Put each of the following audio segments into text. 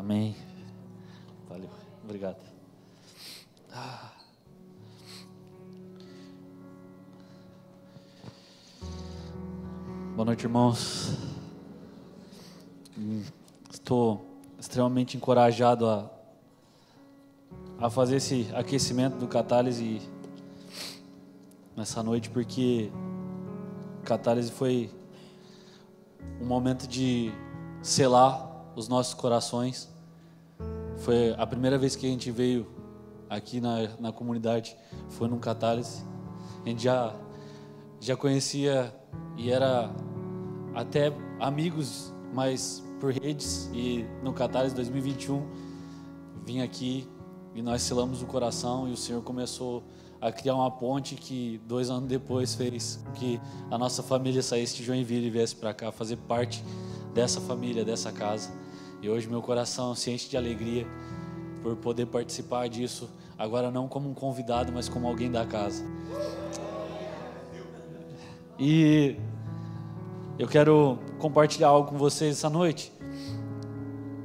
Amém. Valeu. Obrigado. Boa noite, irmãos. Estou extremamente encorajado a fazer esse aquecimento do Catálise nessa noite, porque Catálise foi um momento de selar os nossos corações. Foi a primeira vez que a gente veio aqui na comunidade, foi num Catálise. A gente já conhecia e era até amigos, mas por redes, e no Catálise 2021 vim aqui e nós selamos o coração, e o Senhor começou a criar uma ponte que 2 anos depois fez que a nossa família saísse de Joinville e viesse para cá fazer parte dessa família, dessa casa. E hoje meu coração se enche de alegria por poder participar disso, agora não como um convidado, mas como alguém da casa. E eu quero compartilhar algo com vocês essa noite,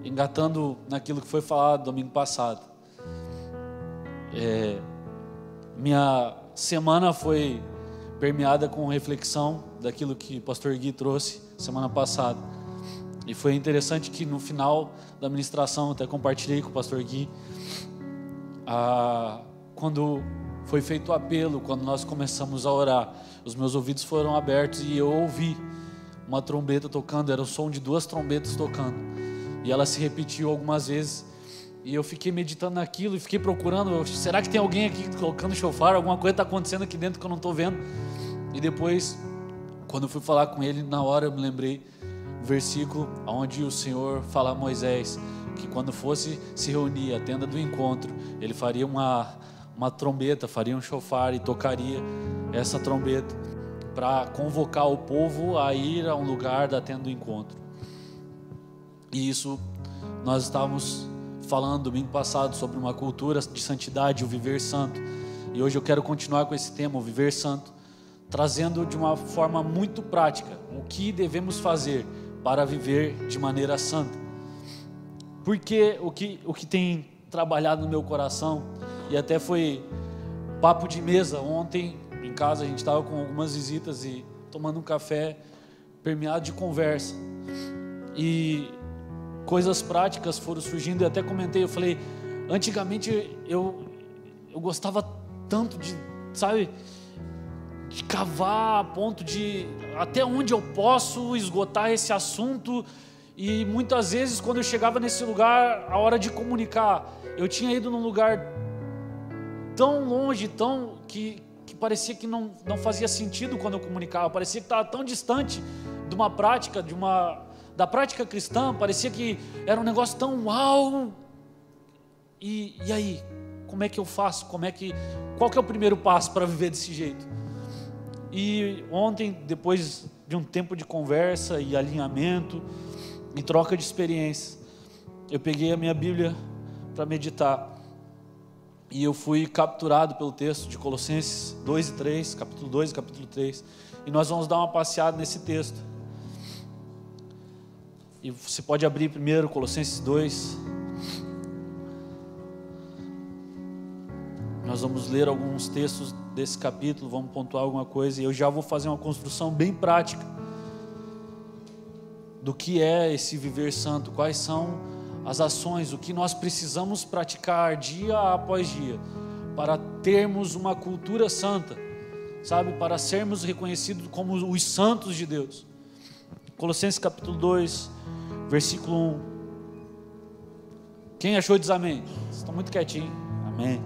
engatando naquilo que foi falado domingo passado. Minha semana foi permeada com reflexão daquilo que o pastor Gui trouxe semana passada. E foi interessante que no final da ministração, até compartilhei com o pastor Gui, quando foi feito o apelo, quando nós começamos a orar, os meus ouvidos foram abertos e eu ouvi uma trombeta tocando, era o som de 2 trombetas tocando, e ela se repetiu algumas vezes, e eu fiquei meditando naquilo e fiquei procurando, será que tem alguém aqui tocando chofar, alguma coisa está acontecendo aqui dentro que eu não estou vendo? E depois, quando eu fui falar com ele, na hora eu me lembrei do versículo onde o Senhor fala a Moisés, que quando fosse se reunir a tenda do encontro, ele faria uma trombeta, faria um chofar e tocaria essa trombeta para convocar o povo a ir a um lugar da tenda do encontro. E isso nós estávamos falando domingo passado sobre uma cultura de santidade, o viver santo. E hoje eu quero continuar com esse tema, o viver santo, trazendo de uma forma muito prática o que devemos fazer para viver de maneira santa. Porque o que tem trabalhado no meu coração, e até foi papo de mesa ontem em casa, a gente estava com algumas visitas e tomando um café permeado de conversa, e coisas práticas foram surgindo. E até comentei, eu falei, antigamente eu gostava tanto de, sabe, de cavar a ponto de até onde eu posso esgotar esse assunto, e muitas vezes quando eu chegava nesse lugar, a hora de comunicar, eu tinha ido num lugar tão longe, que parecia que não fazia sentido quando eu comunicava, parecia que estava tão distante de uma prática, da prática cristã, parecia que era um negócio tão uau. E aí, como é que eu faço? Qual que é o primeiro passo para viver desse jeito? E ontem, depois de um tempo de conversa e alinhamento e troca de experiências, eu peguei a minha Bíblia para meditar, e eu fui capturado pelo texto de Colossenses 2 e 3, capítulo 2 e capítulo 3, e nós vamos dar uma passeada nesse texto. E você pode abrir primeiro Colossenses 2. Nós vamos ler alguns textos desse capítulo, vamos pontuar alguma coisa, e eu já vou fazer uma construção bem prática do que é esse viver santo, quais são as ações, o que nós precisamos praticar dia após dia para termos uma cultura santa, sabe, para sermos reconhecidos como os santos de Deus. Colossenses capítulo 2, versículo 1. Quem achou diz amém. Vocês estão muito quietinhos. Amém.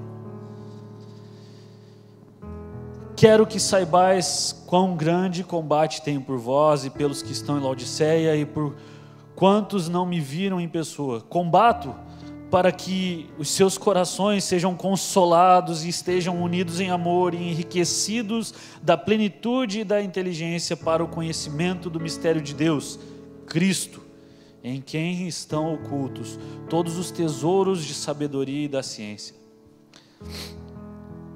Quero que saibais quão grande combate tenho por vós e pelos que estão em Laodiceia e por quantos não me viram em pessoa. Combato para que os seus corações sejam consolados e estejam unidos em amor e enriquecidos da plenitude e da inteligência para o conhecimento do mistério de Deus, Cristo, em quem estão ocultos todos os tesouros de sabedoria e da ciência.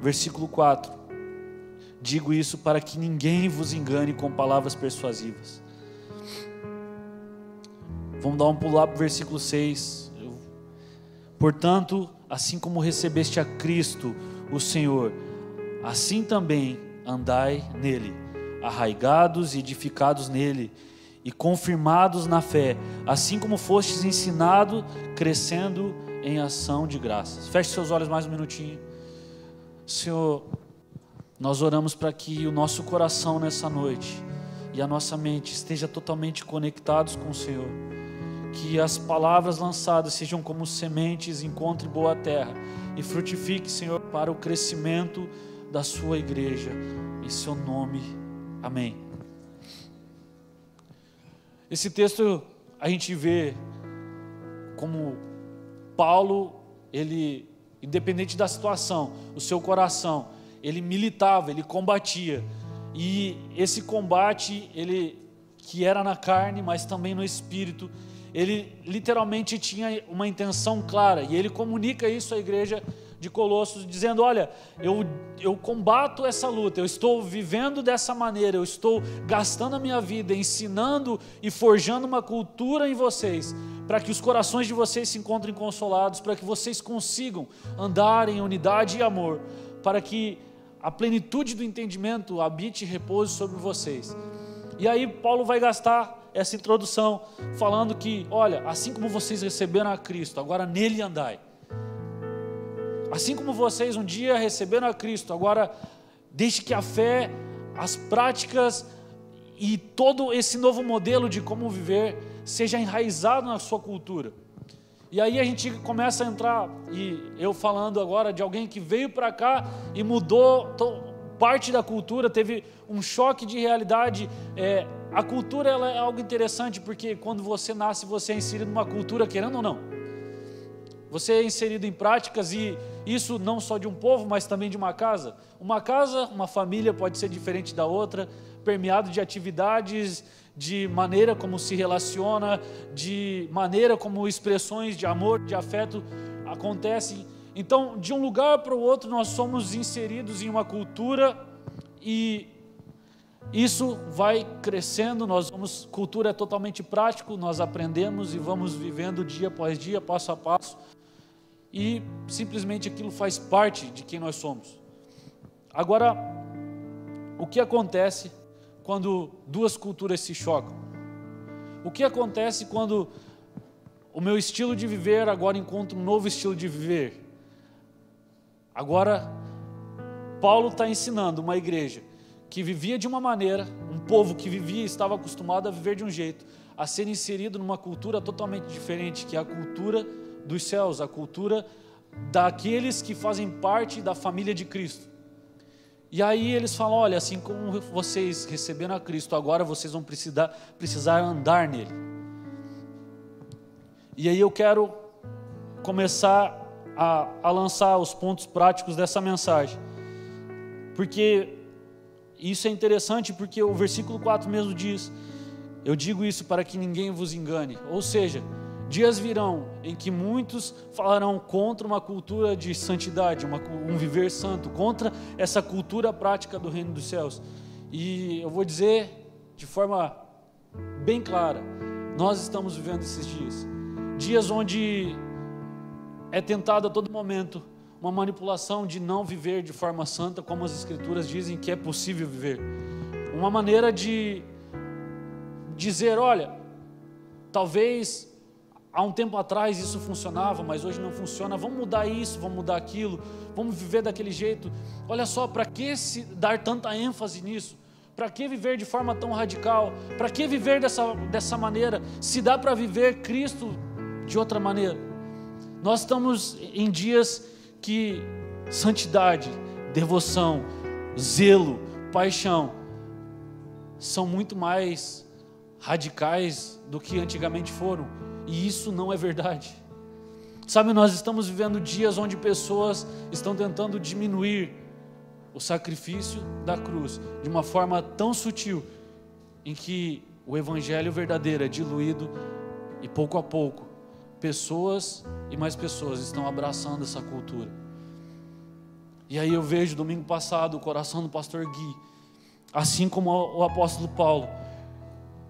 Versículo 4. Digo isso para que ninguém vos engane com palavras persuasivas. Vamos dar um pulo lá para o versículo 6. Eu Portanto, assim como recebeste a Cristo, o Senhor, assim também andai nele, arraigados e edificados nele, e confirmados na fé, assim como fostes ensinado, crescendo em ação de graças. Feche seus olhos mais um minutinho. Senhor, nós oramos para que o nosso coração nessa noite e a nossa mente esteja totalmente conectados com o Senhor. Que as palavras lançadas sejam como sementes, encontre boa terra e frutifique, Senhor, para o crescimento da sua igreja. Em seu nome, amém. Esse texto a gente vê como Paulo, ele, independente da situação, o seu coração, ele militava, ele combatia. E esse combate, ele que era na carne, mas também no espírito, ele literalmente tinha uma intenção clara. E ele comunica isso à igreja de Colossos, dizendo: olha, eu combato essa luta, eu estou vivendo dessa maneira, eu estou gastando a minha vida ensinando e forjando uma cultura em vocês, para que os corações de vocês se encontrem consolados, para que vocês consigam andar em unidade e amor, para que a plenitude do entendimento habite e repouse sobre vocês. E aí Paulo vai gastar essa introdução falando que, olha, assim como vocês receberam a Cristo, agora nele andai. Assim como vocês um dia receberam a Cristo, agora deixe que a fé, as práticas e todo esse novo modelo de como viver seja enraizado na sua cultura. E aí a gente começa a entrar, e eu falando agora de alguém que veio para cá e mudou parte da cultura, teve um choque de realidade. A cultura, ela é algo interessante, porque quando você nasce, você é inserido numa cultura, querendo ou não. Você é inserido em práticas, e isso não só de um povo, mas também de uma casa. Uma casa, uma família pode ser diferente da outra, permeado de atividades, de maneira como se relaciona, de maneira como expressões de amor, de afeto acontecem. Então, de um lugar para o outro, nós somos inseridos em uma cultura, e isso vai crescendo. Cultura é totalmente prático, nós aprendemos e vamos vivendo dia após dia, passo a passo, e simplesmente aquilo faz parte de quem nós somos. Agora, o que acontece quando duas culturas se chocam? O que acontece quando o meu estilo de viver agora encontra um novo estilo de viver? Agora, Paulo está ensinando uma igreja que vivia de uma maneira, um povo que vivia e estava acostumado a viver de um jeito, a ser inserido numa cultura totalmente diferente, que é a cultura dos céus, a cultura daqueles que fazem parte da família de Cristo. E aí eles falam: olha, assim como vocês receberam a Cristo, agora vocês vão precisar andar nele. E aí eu quero começar a lançar os pontos práticos dessa mensagem, porque isso é interessante, porque o versículo 4 mesmo diz: eu digo isso para que ninguém vos engane. Ou seja, dias virão em que muitos falarão contra uma cultura de santidade, um viver santo, contra essa cultura prática do reino dos céus. E eu vou dizer de forma bem clara, nós estamos vivendo esses dias onde é tentado a todo momento uma manipulação de não viver de forma santa, como as Escrituras dizem que é possível viver. Uma maneira de dizer: olha, talvez há um tempo atrás isso funcionava, mas hoje não funciona, vamos mudar isso, vamos mudar aquilo, vamos viver daquele jeito. Olha só, para que se dar tanta ênfase nisso? Para que viver de forma tão radical? Para que viver dessa maneira, se dá para viver Cristo de outra maneira? Nós estamos em dias que santidade, devoção, zelo, paixão são muito mais radicais do que antigamente foram, e isso não é verdade. Sabe, nós estamos vivendo dias onde pessoas estão tentando diminuir o sacrifício da cruz de uma forma tão sutil, em que o evangelho verdadeiro é diluído, e pouco a pouco pessoas e mais pessoas estão abraçando essa cultura. E aí eu vejo domingo passado o coração do pastor Gui, assim como o apóstolo Paulo,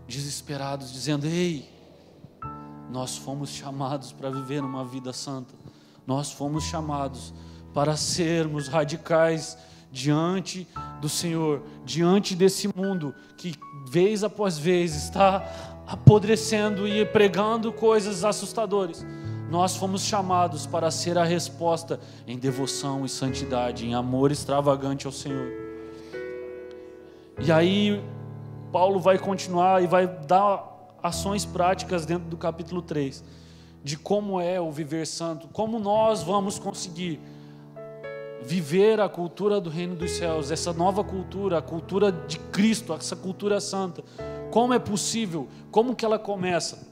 desesperados, dizendo: ei, nós fomos chamados para viver uma vida santa, nós fomos chamados para sermos radicais diante do Senhor, diante desse mundo que vez após vez está apodrecendo e pregando coisas assustadoras. Nós fomos chamados para ser a resposta em devoção e santidade, em amor extravagante ao Senhor. E aí Paulo vai continuar e vai dar ações práticas dentro do capítulo 3, de como é o viver santo, como nós vamos conseguir viver a cultura do reino dos céus, essa nova cultura, a cultura de Cristo, essa cultura santa. Como é possível, como que ela começa?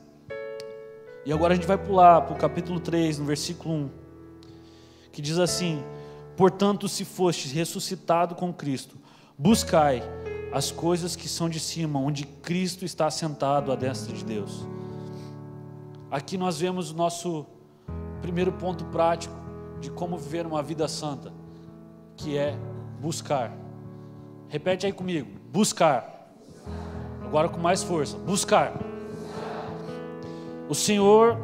E agora a gente vai pular para o capítulo 3, no versículo 1, que diz assim: portanto, se fostes ressuscitado com Cristo, buscai as coisas que são de cima, onde Cristo está sentado à destra de Deus. Aqui nós vemos o nosso primeiro ponto prático de como viver uma vida santa, que é buscar. Repete aí comigo: buscar. Agora com mais força: buscar. O Senhor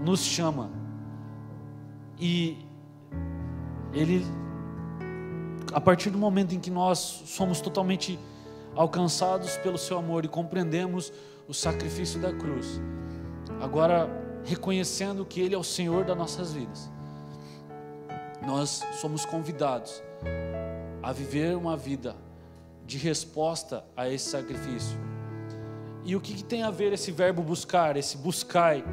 nos chama e Ele, a partir do momento em que nós somos totalmente alcançados pelo seu amor e compreendemos o sacrifício da cruz, agora reconhecendo que Ele é o Senhor das nossas vidas, nós somos convidados a viver uma vida de resposta a esse sacrifício. E o que tem a ver esse verbo buscar, esse buscai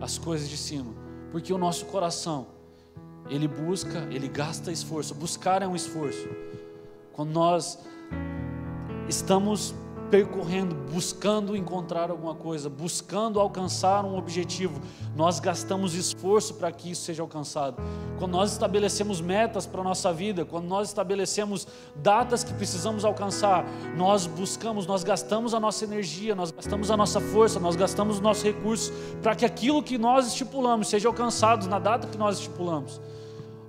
as coisas de cima? Porque o nosso coração, ele busca, ele gasta esforço. Buscar é um esforço. Quando nós estamos percorrendo, buscando encontrar alguma coisa, buscando alcançar um objetivo, nós gastamos esforço para que isso seja alcançado. Quando nós estabelecemos metas para a nossa vida, quando nós estabelecemos datas que precisamos alcançar, nós buscamos, nós gastamos a nossa energia, nós gastamos a nossa força, nós gastamos os nossos recursos para que aquilo que nós estipulamos seja alcançado na data que nós estipulamos.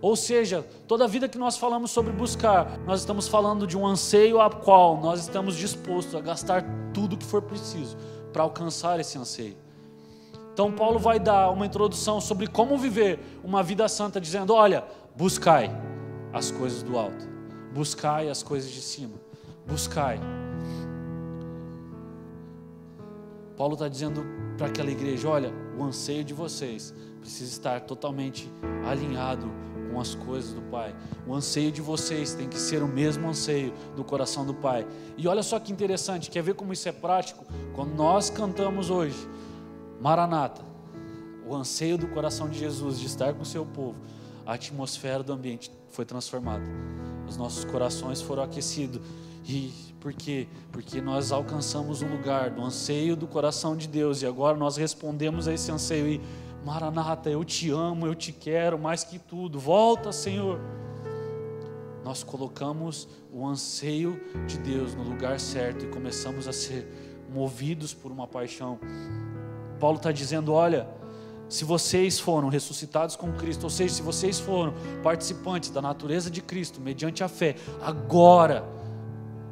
Ou seja, toda a vida que nós falamos sobre buscar, nós estamos falando de um anseio a qual nós estamos dispostos a gastar tudo que for preciso para alcançar esse anseio. Então Paulo vai dar uma introdução sobre como viver uma vida santa, dizendo: olha, buscai as coisas do alto, buscai as coisas de cima, buscai. Paulo está dizendo para aquela igreja: olha, o anseio de vocês precisa estar totalmente alinhado com as coisas do Pai. O anseio de vocês tem que ser o mesmo anseio do coração do Pai. E olha só que interessante, quer ver como isso é prático? Quando nós cantamos hoje Maranata, o anseio do coração de Jesus de estar com o seu povo, a atmosfera do ambiente foi transformada, os nossos corações foram aquecidos. E por quê? Porque nós alcançamos um lugar do anseio do coração de Deus, e agora nós respondemos a esse anseio e: Maranata, eu te amo, eu te quero mais que tudo, volta, Senhor. Nós colocamos o anseio de Deus no lugar certo e começamos a ser movidos por uma paixão. Paulo está dizendo: olha, se vocês foram ressuscitados com Cristo, ou seja, se vocês foram participantes da natureza de Cristo mediante a fé, agora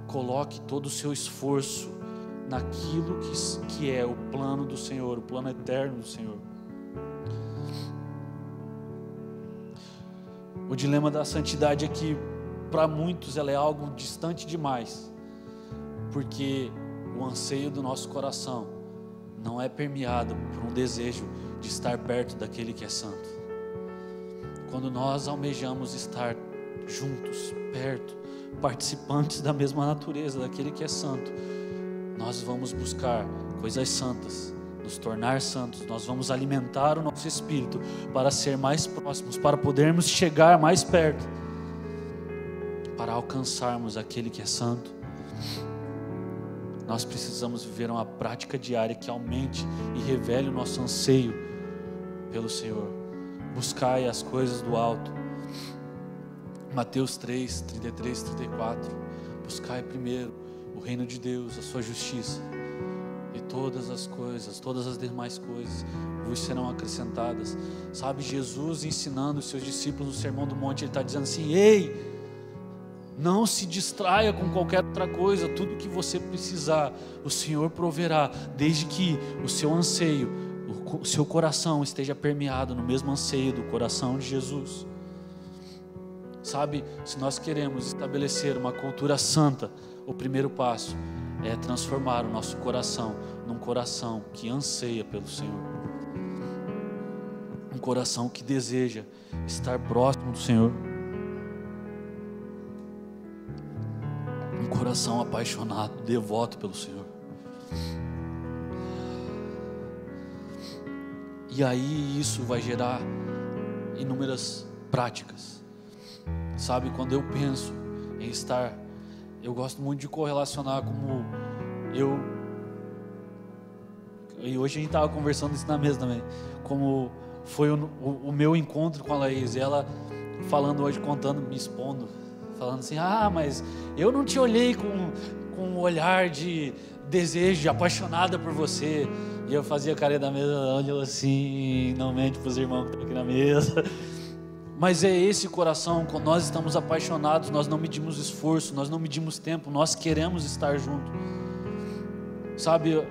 coloque todo o seu esforço naquilo que é o plano do Senhor, o plano eterno do Senhor. O dilema da santidade é que para muitos ela é algo distante demais, porque o anseio do nosso coração não é permeado por um desejo de estar perto daquele que é santo. Quando nós almejamos estar juntos, perto, participantes da mesma natureza daquele que é santo, nós vamos buscar coisas santas, nos tornar santos, nós vamos alimentar o nosso espírito para ser mais próximos, para podermos chegar mais perto, para alcançarmos aquele que é santo. Nós precisamos viver uma prática diária que aumente e revele o nosso anseio pelo Senhor. Buscai as coisas do alto. Mateus 3, 33, 34. Buscai primeiro o reino de Deus, a sua justiça, e todas as coisas, todas as demais coisas vos serão acrescentadas. Sabe, Jesus ensinando os seus discípulos no Sermão do Monte, Ele está dizendo assim: ei, não se distraia com qualquer outra coisa, tudo que você precisar, o Senhor proverá, desde que o seu anseio, o o seu coração esteja permeado no mesmo anseio do coração de Jesus. Sabe, se nós queremos estabelecer uma cultura santa, o primeiro passo é transformar o nosso coração num coração que anseia pelo Senhor. Um coração que deseja estar próximo do Senhor. Um coração apaixonado, devoto pelo Senhor. E aí isso vai gerar inúmeras práticas. Sabe, quando eu penso em estar, eu gosto muito de correlacionar como e hoje a gente estava conversando isso na mesa também, como foi o meu encontro com a Laís, e ela falando hoje, contando, me expondo, falando assim, mas eu não te olhei com um olhar de desejo, de apaixonada por você. E eu fazia cara da mesa, olhando assim, não mente para os irmãos que estão aqui na mesa. Mas é esse coração, quando nós estamos apaixonados, nós não medimos esforço, nós não medimos tempo, nós queremos estar junto. Sabe,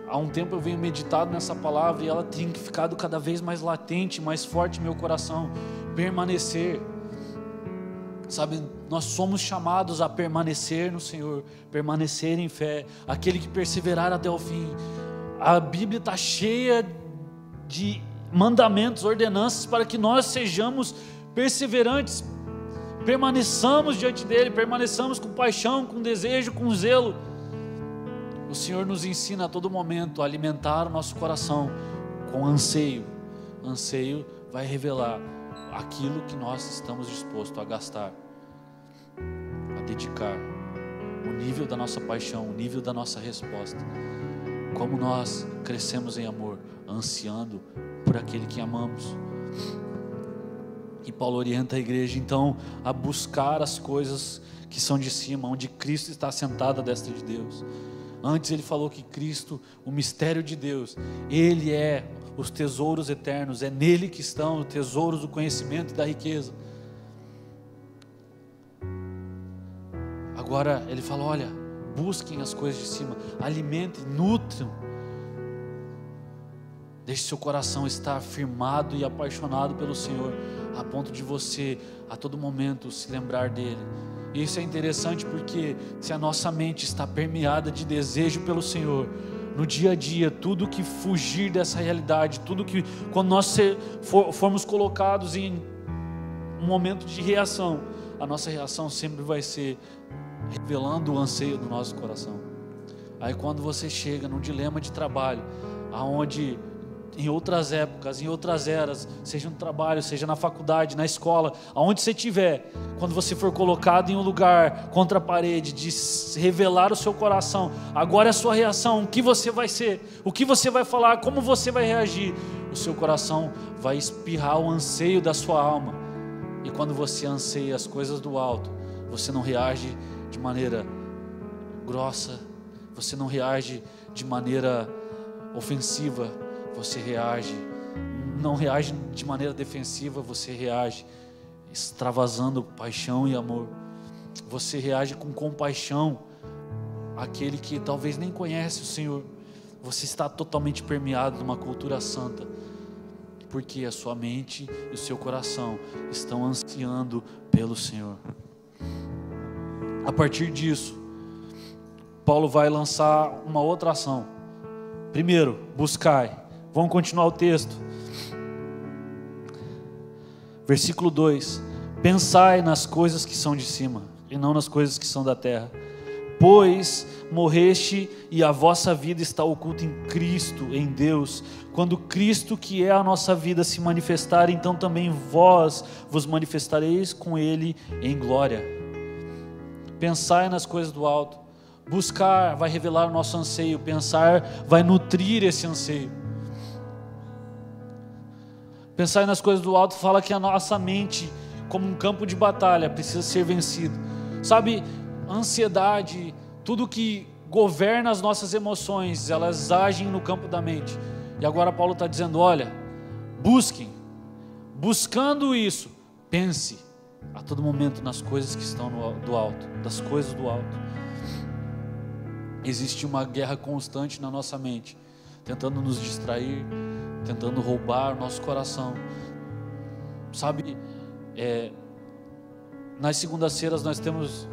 há um tempo eu venho meditado nessa palavra e ela tem ficado cada vez mais latente, mais forte no meu coração. Permanecer. Sabe, nós somos chamados a permanecer no Senhor, permanecer em fé, aquele que perseverar até o fim. A Bíblia está cheia de mandamentos, ordenanças para que nós sejamos perseverantes, permaneçamos diante dele, permaneçamos com paixão, com desejo, com zelo. O Senhor nos ensina a todo momento a alimentar o nosso coração com anseio. Anseio vai revelar aquilo que nós estamos dispostos a gastar, a dedicar, o nível da nossa paixão, o nível da nossa resposta. Como nós crescemos em amor, ansiando por aquele que amamos. E Paulo orienta a igreja então a buscar as coisas que são de cima, onde Cristo está sentado à destra de Deus. Antes ele falou que Cristo, o mistério de Deus, Ele é os tesouros eternos, é nele que estão os tesouros do conhecimento e da riqueza. Agora ele fala, olha, busquem as coisas de cima, alimentem, nutram. Deixe seu coração estar firmado e apaixonado pelo Senhor, a ponto de você, a todo momento, se lembrar dEle. E isso é interessante porque se a nossa mente está permeada de desejo pelo Senhor, no dia a dia, tudo que fugir dessa realidade, tudo que, quando nós formos colocados em um momento de reação, a nossa reação sempre vai ser revelando o anseio do nosso coração. Aí quando você chega num dilema de trabalho, aonde em outras épocas, em outras eras, seja no trabalho, seja na faculdade, na escola, aonde você estiver, quando você for colocado em um lugar contra a parede, de revelar o seu coração, agora é a sua reação, o que você vai ser, o que você vai falar, como você vai reagir, o seu coração vai espirrar o anseio da sua alma. E quando você anseia as coisas do alto, você não reage de maneira grossa, você não reage de maneira ofensiva, você não reage de maneira defensiva, você reage extravasando paixão e amor. Você reage com compaixão àquele que talvez nem conhece o Senhor. Você está totalmente permeado de uma cultura santa, porque a sua mente e o seu coração estão ansiando pelo Senhor. A partir disso, Paulo vai lançar uma outra ação. Primeiro, buscai. Vamos continuar o texto. Versículo 2: pensai nas coisas que são de cima, e não nas coisas que são da terra. Pois morreste e a vossa vida está oculta em Cristo, em Deus. Quando Cristo, que é a nossa vida, se manifestar, então também vós vos manifestareis com Ele em glória. Pensai nas coisas do alto. Buscar vai revelar o nosso anseio. Pensar vai nutrir esse anseio. Pensar nas coisas do alto fala que a nossa mente, como um campo de batalha, precisa ser vencido. Sabe, a ansiedade, tudo que governa as nossas emoções, elas agem no campo da mente. E agora Paulo está dizendo, olha, busquem. Buscando isso, pense a todo momento nas coisas que estão do alto, das coisas do alto. Existe uma guerra constante na nossa mente. tentando nos distrair, tentando roubar o nosso coração. Sabe, nas segundas-feiras nós temos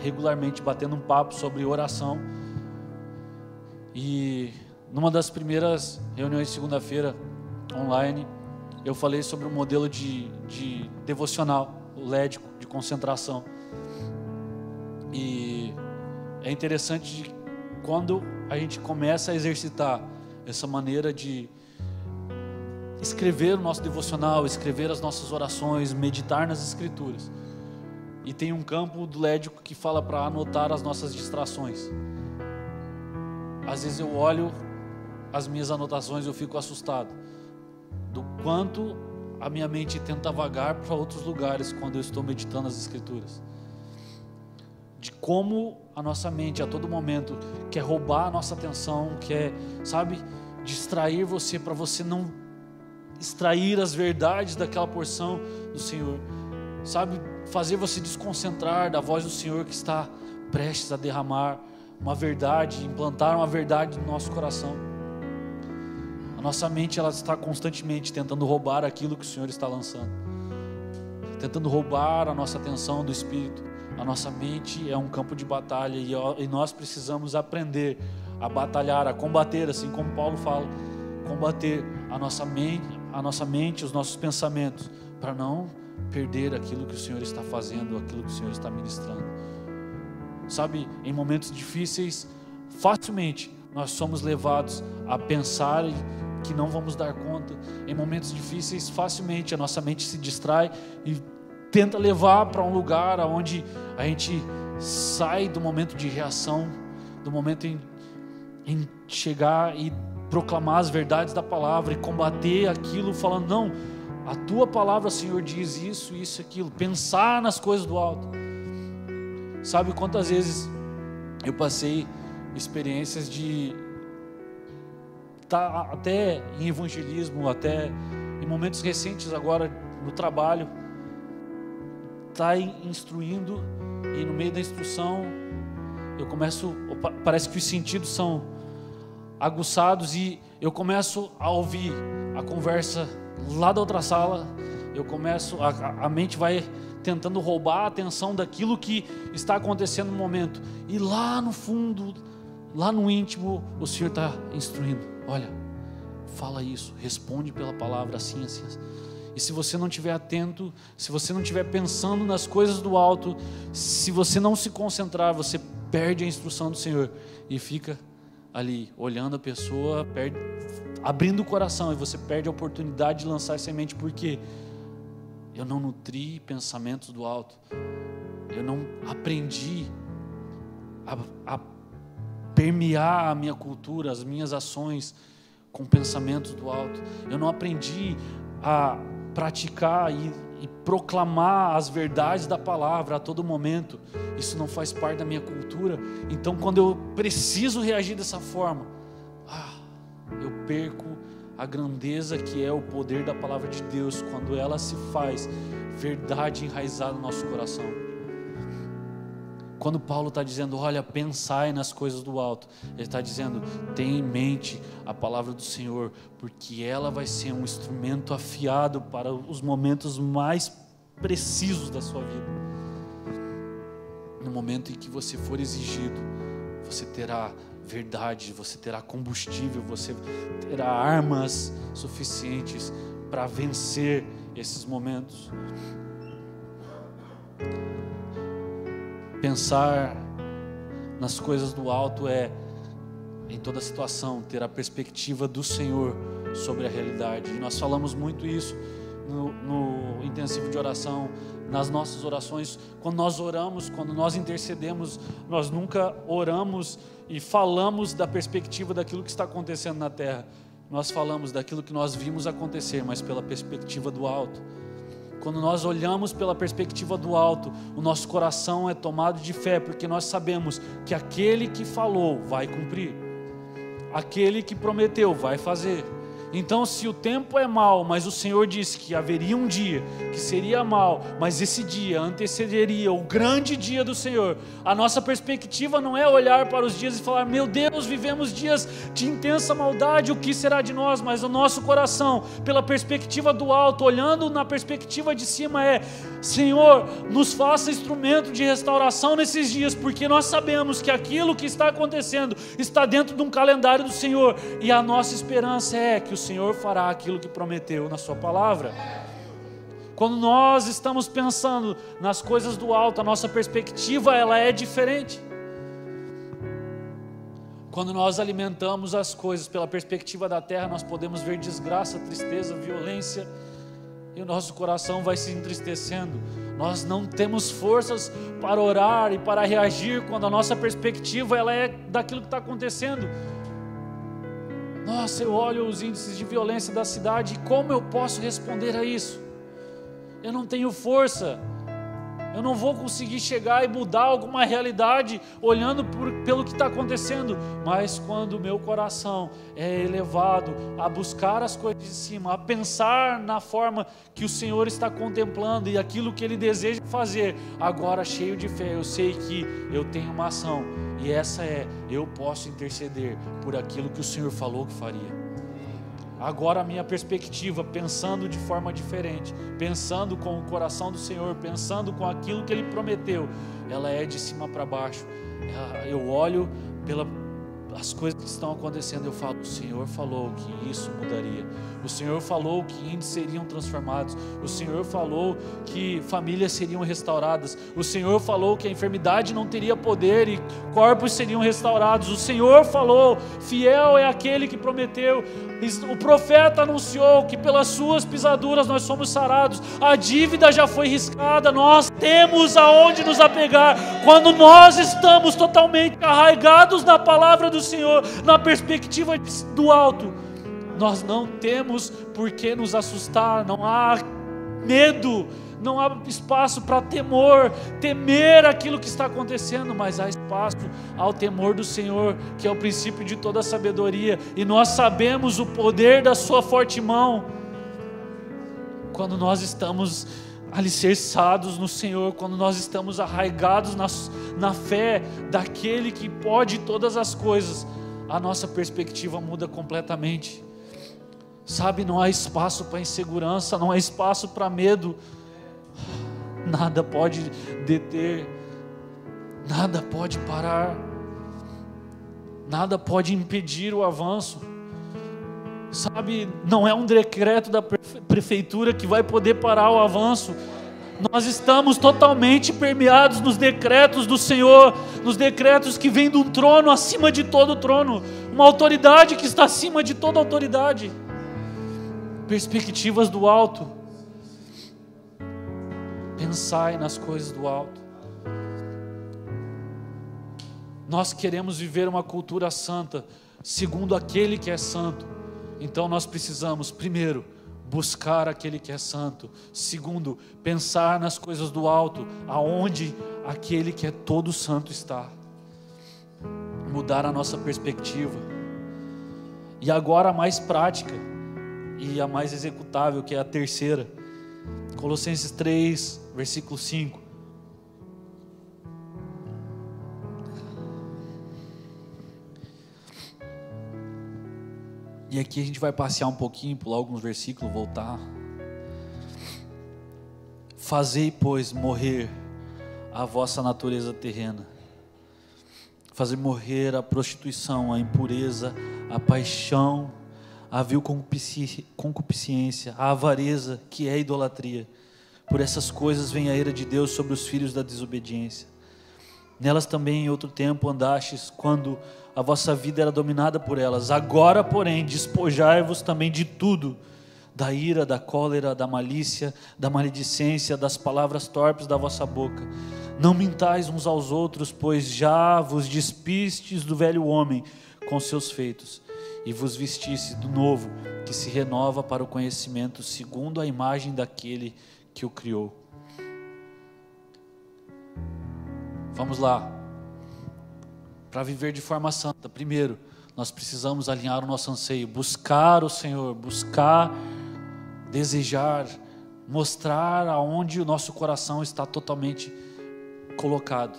regularmente batendo um papo sobre oração. E numa das primeiras reuniões de segunda-feira online, eu falei sobre o modelo de devocional, o lédico, de concentração. E é interessante de quando a gente começa a exercitar essa maneira de escrever o nosso devocional, escrever as nossas orações, meditar nas escrituras. E tem um campo do lédico que fala para anotar as nossas distrações. Às vezes eu olho as minhas anotações e eu fico assustado do quanto a minha mente tenta vagar para outros lugares quando eu estou meditando as escrituras. De como a nossa mente a todo momento quer roubar a nossa atenção, quer, sabe, distrair você para você não extrair as verdades daquela porção do Senhor, sabe, fazer você desconcentrar da voz do Senhor que está prestes a derramar uma verdade, implantar uma verdade no nosso coração. A nossa mente, ela está constantemente tentando roubar aquilo que o Senhor está lançando, tentando roubar a nossa atenção do Espírito. A nossa mente é um campo de batalha e nós precisamos aprender a batalhar, a combater, assim como Paulo fala, combater a nossa mente, os nossos pensamentos, para não perder aquilo que o Senhor está fazendo, aquilo que o Senhor está ministrando. Sabe, em momentos difíceis, facilmente nós somos levados a pensar que não vamos dar conta. Em momentos difíceis, facilmente a nossa mente se distrai e tenta levar para um lugar onde a gente sai do momento de reação, do momento em chegar e proclamar as verdades da palavra e combater aquilo, falando, não, a tua palavra, Senhor, diz isso, isso, aquilo. Pensar nas coisas do alto. Sabe quantas vezes eu passei experiências de estar até em evangelismo, até em momentos recentes agora no trabalho, estar instruindo e no meio da instrução parece que os sentidos são aguçados e eu começo a ouvir a conversa lá da outra sala. A mente vai tentando roubar a atenção daquilo que está acontecendo no momento, e lá no fundo, lá no íntimo, o Senhor está instruindo, olha, fala isso, responde pela palavra assim, assim, assim. E se você não estiver atento, se você não estiver pensando nas coisas do alto, se você não se concentrar, você perde a instrução do Senhor e fica ali olhando a pessoa, abrindo o coração, e você perde a oportunidade de lançar semente, porque eu não nutri pensamentos do alto, eu não aprendi a permear a minha cultura, as minhas ações com pensamentos do alto, eu não aprendi a praticar e proclamar as verdades da palavra a todo momento. Isso não faz parte da minha cultura. Então quando eu preciso reagir dessa forma, eu perco a grandeza que é o poder da palavra de Deus, quando ela se faz verdade enraizada no nosso coração. Quando Paulo está dizendo, olha, pensai nas coisas do alto, ele está dizendo, tenha em mente a palavra do Senhor, porque ela vai ser um instrumento afiado para os momentos mais precisos da sua vida. No momento em que você for exigido, você terá verdade, você terá combustível, você terá armas suficientes para vencer esses momentos. Pensar nas coisas do alto é, em toda situação, ter a perspectiva do Senhor sobre a realidade. E nós falamos muito isso no intensivo de oração, nas nossas orações. Quando nós oramos, quando nós intercedemos, nós nunca oramos e falamos da perspectiva daquilo que está acontecendo na terra. Nós falamos daquilo que nós vimos acontecer, mas pela perspectiva do alto. Quando nós olhamos pela perspectiva do alto, o nosso coração é tomado de fé, porque nós sabemos que aquele que falou vai cumprir, aquele que prometeu vai fazer. Então, se o tempo é mau, mas o Senhor disse que haveria um dia que seria mau, mas esse dia antecederia o grande dia do Senhor, a nossa perspectiva não é olhar para os dias e falar: meu Deus, vivemos dias de intensa maldade, o que será de nós? Mas o nosso coração, pela perspectiva do alto, olhando na perspectiva de cima, é: Senhor, nos faça instrumento de restauração nesses dias, porque nós sabemos que aquilo que está acontecendo está dentro de um calendário do Senhor, e a nossa esperança é que o Senhor fará aquilo que prometeu na sua palavra. Quando nós estamos pensando nas coisas do alto, a nossa perspectiva ela é diferente. Quando nós alimentamos as coisas pela perspectiva da terra, nós podemos ver desgraça, tristeza, violência, e o nosso coração vai se entristecendo. Nós não temos forças para orar e para reagir quando a nossa perspectiva ela é daquilo que está acontecendo. Nossa, eu olho os índices de violência da cidade, e como eu posso responder a isso? Eu não tenho força, eu não vou conseguir chegar e mudar alguma realidade olhando pelo que está acontecendo. Mas quando o meu coração é elevado a buscar as coisas de cima, a pensar na forma que o Senhor está contemplando e aquilo que Ele deseja fazer, agora cheio de fé, eu sei que eu tenho uma ação, e essa é: eu posso interceder por aquilo que o Senhor falou que faria. Agora a minha perspectiva, pensando de forma diferente, pensando com o coração do Senhor, pensando com aquilo que Ele prometeu, ela é de cima para baixo. Eu olho pelas coisas que estão acontecendo, eu falo: o Senhor falou que isso mudaria, o Senhor falou que índios seriam transformados, o Senhor falou que famílias seriam restauradas, o Senhor falou que a enfermidade não teria poder e corpos seriam restaurados, o Senhor falou, fiel é aquele que prometeu. O profeta anunciou que pelas suas pisaduras nós somos sarados, a dívida já foi riscada, nós temos aonde nos apegar. Quando nós estamos totalmente arraigados na palavra do Senhor, na perspectiva do alto, nós não temos por que nos assustar, não há medo, não há espaço para temer aquilo que está acontecendo, mas há espaço ao temor do Senhor, que é o princípio de toda a sabedoria, e nós sabemos o poder da sua forte mão. Quando nós estamos alicerçados no Senhor, quando nós estamos arraigados na fé daquele que pode todas as coisas, a nossa perspectiva muda completamente. Sabe, não há espaço para insegurança, não há espaço para medo. Nada pode deter, nada pode parar, nada pode impedir o avanço. Sabe, não é um decreto da prefeitura que vai poder parar o avanço. Nós estamos totalmente permeados nos decretos do Senhor, nos decretos que vêm de um trono acima de todo trono, uma autoridade que está acima de toda autoridade. Perspectivas do alto. Pensai nas coisas do alto. Nós queremos viver uma cultura santa, segundo aquele que é santo. Então nós precisamos, primeiro, buscar aquele que é santo. Segundo, pensar nas coisas do alto, aonde aquele que é todo santo está. Mudar a nossa perspectiva. E agora a mais prática e a mais executável, que é a terceira. Colossenses 3, versículo 5. E aqui a gente vai passear um pouquinho, pular alguns versículos, voltar. Fazei, pois, morrer a vossa natureza terrena. Fazer morrer a prostituição, a impureza, a paixão, a vil concupiscência, a avareza, que é a idolatria. Por essas coisas vem a ira de Deus sobre os filhos da desobediência. Nelas também em outro tempo andastes, quando a vossa vida era dominada por elas. Agora, porém, despojai-vos também de tudo, da ira, da cólera, da malícia, da maledicência, das palavras torpes da vossa boca. Não mintais uns aos outros, pois já vos despistes do velho homem com seus feitos, e vos vestisse do novo, que se renova para o conhecimento, segundo a imagem daquele que o criou. Vamos lá. Para viver de forma santa, primeiro, nós precisamos alinhar o nosso anseio, buscar o Senhor, buscar, desejar, mostrar aonde o nosso coração está totalmente colocado.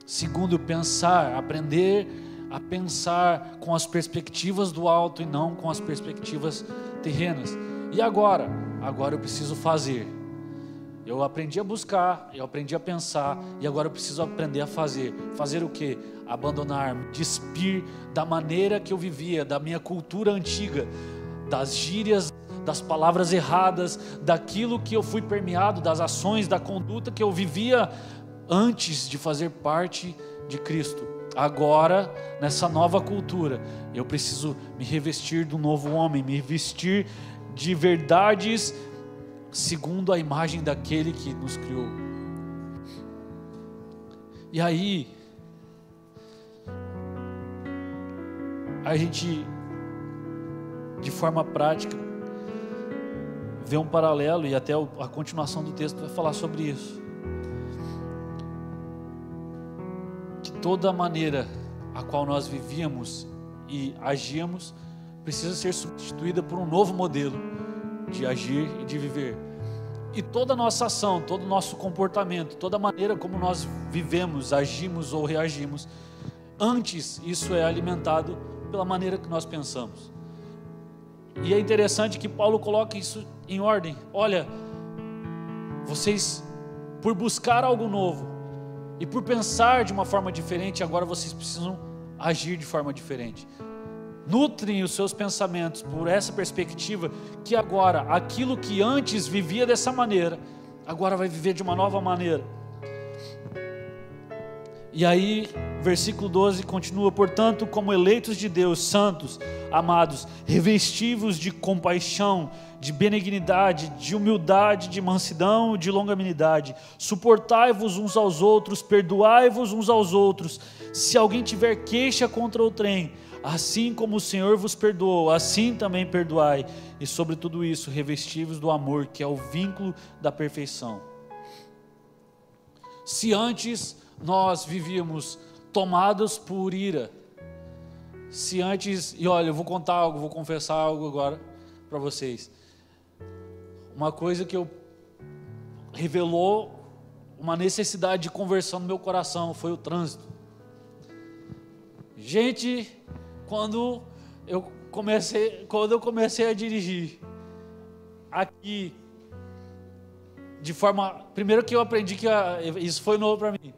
Segundo, pensar, aprender a pensar com as perspectivas do alto e não com as perspectivas terrenas. E agora? Agora eu preciso fazer. Eu aprendi a buscar, eu aprendi a pensar, e agora eu preciso aprender a fazer. Fazer o quê? Abandonar, despir da maneira que eu vivia, da minha cultura antiga, das gírias, das palavras erradas, daquilo que eu fui permeado, das ações, da conduta que eu vivia antes de fazer parte de Cristo. Agora, nessa nova cultura, eu preciso me revestir do novo homem, me vestir de verdades segundo a imagem daquele que nos criou. E aí, a gente, de forma prática, vê um paralelo, e até a continuação do texto vai falar sobre isso. Que toda a maneira a qual nós vivíamos e agíamos precisa ser substituída por um novo modelo de agir e de viver. E toda a nossa ação, todo o nosso comportamento, toda a maneira como nós vivemos, agimos ou reagimos, antes isso é alimentado pela maneira que nós pensamos. E é interessante que Paulo coloca isso em ordem. Olha, vocês, por buscar algo novo e por pensar de uma forma diferente, agora vocês precisam agir de forma diferente. Nutrem os seus pensamentos por essa perspectiva, que agora, aquilo que antes vivia dessa maneira, agora vai viver de uma nova maneira. E aí, versículo 12 continua: portanto, como eleitos de Deus, santos, amados, revestivos de compaixão, de benignidade, de humildade, de mansidão, de longanimidade, suportai-vos uns aos outros, perdoai-vos uns aos outros, se alguém tiver queixa contra outrem, assim como o Senhor vos perdoou, assim também perdoai, e sobre tudo isso, revestivos do amor, que é o vínculo da perfeição. Se antes nós vivíamos tomados por ira, se antes, e olha, eu vou contar algo, vou confessar algo agora para vocês, uma coisa que revelou uma necessidade de conversão no meu coração, foi o trânsito. Gente, quando eu comecei a dirigir aqui, de forma, primeiro que eu aprendi que isso foi novo para mim,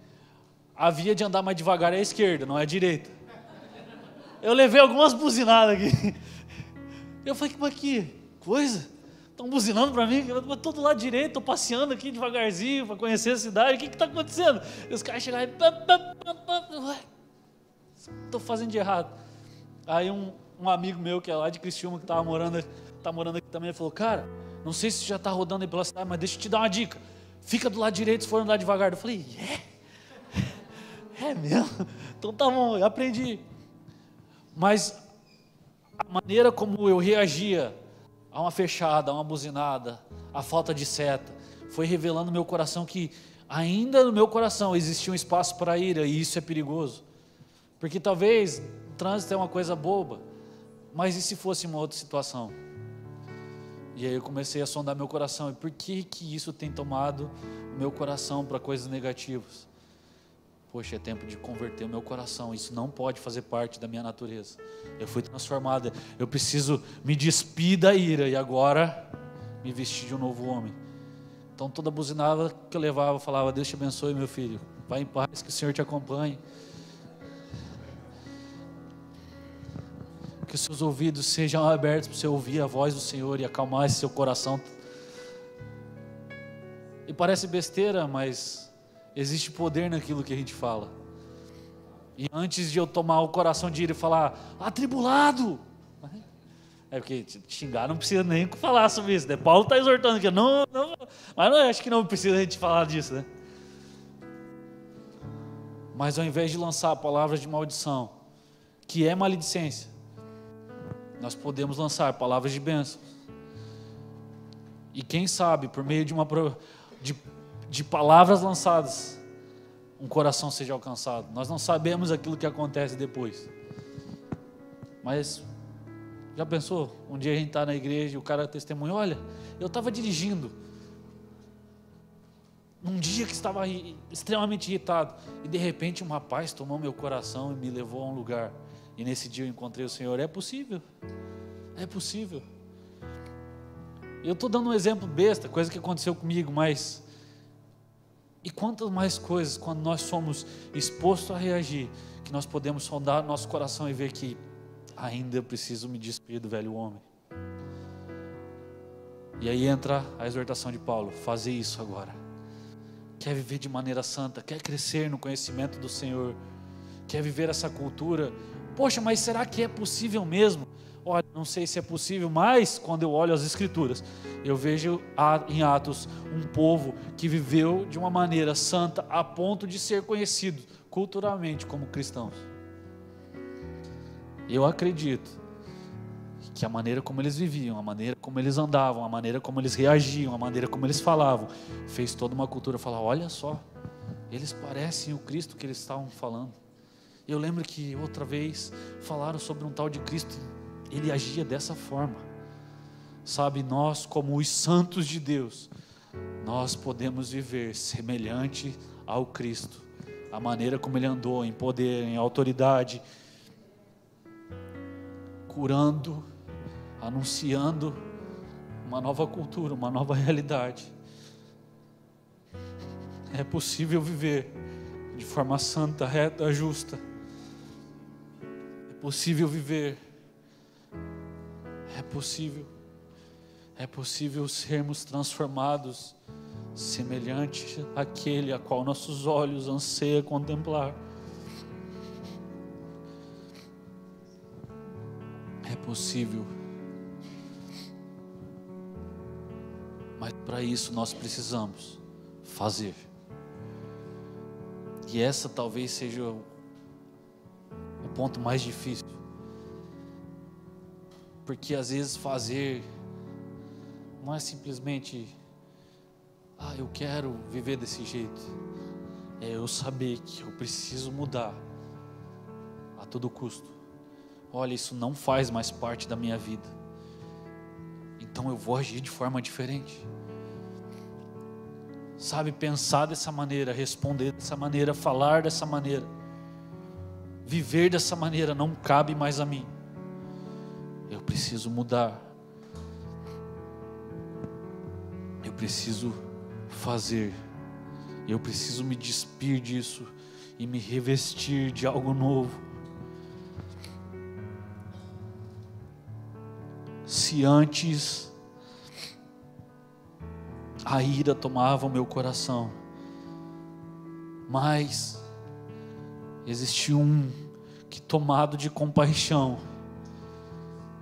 a via de andar mais devagar é a esquerda, não é a direita. Eu levei algumas buzinadas aqui. Eu falei, mas que coisa, estão buzinando para mim, eu estou do lado direito, estou passeando aqui devagarzinho para conhecer a cidade, o que está acontecendo? E os caras chegaram e estou fazendo de errado. Aí um amigo meu que é lá de Criciúma, que tá morando aqui também, ele falou, cara, não sei se você já está rodando aí pela cidade, mas deixa eu te dar uma dica, fica do lado direito se for andar devagar. Eu falei, é mesmo? Então tá bom, eu aprendi. Mas a maneira como eu reagia a uma fechada, a uma buzinada, a falta de seta, foi revelando no meu coração que ainda no meu coração existia um espaço para a ira, e isso é perigoso. Porque talvez o trânsito é uma coisa boba, mas e se fosse uma outra situação? E aí eu comecei a sondar meu coração, e por que isso tem tomado o meu coração para coisas negativas? Poxa, é tempo de converter o meu coração, isso não pode fazer parte da minha natureza. Eu fui transformado, eu preciso me despir da ira, e agora me vestir de um novo homem. Então toda buzinada que eu levava, eu falava, Deus te abençoe meu filho, vai em paz, que o Senhor te acompanhe. Que os seus ouvidos sejam abertos para você ouvir a voz do Senhor e acalmar esse seu coração. E parece besteira, mas existe poder naquilo que a gente fala. E antes de eu tomar o coração de ira e falar, atribulado, é porque xingar não precisa nem falar sobre isso, né? Paulo está exortando aqui, não, mas não, acho que não precisa a gente falar disso, né? Mas ao invés de lançar palavras de maldição, que é maledicência, nós podemos lançar palavras de bênção. E quem sabe, por meio de palavras lançadas, um coração seja alcançado. Nós não sabemos aquilo que acontece depois. Mas já pensou? Um dia a gente está na igreja e o cara testemunha: olha, eu estava dirigindo num dia que estava extremamente irritado, e de repente uma paz tomou meu coração e me levou a um lugar, e nesse dia eu encontrei o Senhor. É possível, é possível. Eu estou dando um exemplo besta, coisa que aconteceu comigo, mas e quantas mais coisas, quando nós somos expostos a reagir, que nós podemos sondar nosso coração e ver que ainda eu preciso me despedir do velho homem. E aí entra a exortação de Paulo: fazer isso agora. Quer viver de maneira santa, quer crescer no conhecimento do Senhor, quer viver essa cultura. Poxa, mas será que é possível mesmo? Olha, não sei se é possível, mas quando eu olho as Escrituras, eu vejo em Atos um povo que viveu de uma maneira santa a ponto de ser conhecido culturalmente como cristãos. Eu acredito que a maneira como eles viviam, a maneira como eles andavam, a maneira como eles reagiam, a maneira como eles falavam, fez toda uma cultura falar: olha só, eles parecem o Cristo que eles estavam falando. Eu lembro que outra vez falaram sobre um tal de Cristo, ele agia dessa forma. Sabe, nós como os santos de Deus, nós podemos viver semelhante ao Cristo, a maneira como ele andou, em poder, em autoridade, curando, anunciando uma nova cultura, uma nova realidade. É possível viver de forma santa, reta, justa. É possível viver. É possível sermos transformados semelhante àquele a qual nossos olhos anseiam contemplar. É possível. Mas para isso nós precisamos fazer. E essa talvez seja o ponto mais difícil. Porque às vezes fazer não é simplesmente: eu quero viver desse jeito. É eu saber que eu preciso mudar a todo custo. Olha, isso não faz mais parte da minha vida, então eu vou agir de forma diferente. Sabe, pensar dessa maneira, responder dessa maneira, falar dessa maneira, viver dessa maneira não cabe mais a mim. Eu preciso mudar. Eu preciso fazer. Eu preciso me despir disso e me revestir de algo novo. Se antes a ira tomava o meu coração, mas existe um que, tomado de compaixão,